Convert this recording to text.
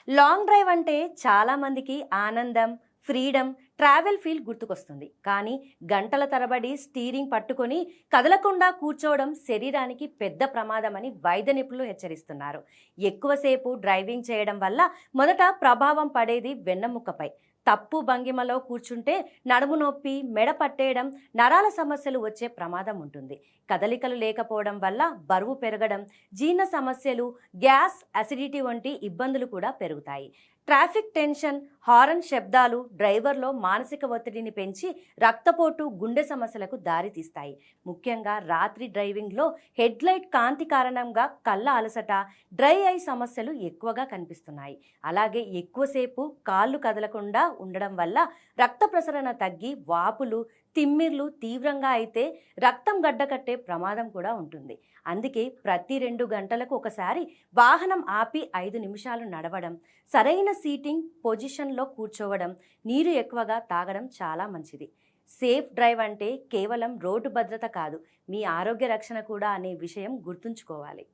Long drive అంటే చాలామందికి ఆనందం, ఫ్రీడమ్, ట్రావెల్ ఫీల్ గుర్తుకొస్తుంది. కానీ గంటల తరబడి స్టీరింగ్ పట్టుకొని కదలకుండా కూర్చోవడం శరీరానికి పెద్ద ప్రమాదమని వైద్య నిపుణులు హెచ్చరిస్తున్నారు. ఎక్కువసేపు డ్రైవింగ్ చేయడం వల్ల మొదట ప్రభావం పడేది వెన్నెముకపై. తప్పు భంగిమలో కూర్చుంటే నడుము నొప్పి, మెడ పట్టేయడం, నరాల సమస్యలు వచ్చే ప్రమాదం ఉంటుంది. కదలికలు లేకపోవడం వల్ల బరువు పెరగడం, జీర్ణ సమస్యలు, గ్యాస్, అసిడిటీ వంటి ఇబ్బందులు కూడా పెరుగుతాయి. ట్రాఫిక్ టెన్షన్, హారన్ శబ్దాలు డ్రైవర్లో మానసిక ఒత్తిడిని పెంచి రక్తపోటు, గుండె సమస్యలకు దారితీస్తాయి. ముఖ్యంగా రాత్రి డ్రైవింగ్లో హెడ్లైట్ కాంతి కారణంగా కళ్ళ అలసట, డ్రై ఐ సమస్యలు ఎక్కువగా కనిపిస్తున్నాయి. అలాగే ఎక్కువసేపు కాళ్ళు కదలకుండా ఉండడం వల్ల రక్త ప్రసరణ తగ్గి వాపులు, తిమ్మిర్లు తీవ్రంగా అయితే రక్తం గడ్డకట్టే ప్రమాదం కూడా ఉంటుంది. అందుకే ప్రతి 2 గంటలకు ఒకసారి వాహనం ఆపి 5 నిమిషాలు నడవడం, సరైన సీటింగ్ పొజిషన్లో కూర్చోవడం, నీరు ఎక్కువగా తాగడం చాలా మంచిది. సేఫ్ డ్రైవ్ అంటే కేవలం రోడ్డు భద్రత కాదు, మీ ఆరోగ్య రక్షణ కూడా అనే విషయం గుర్తుంచుకోవాలి.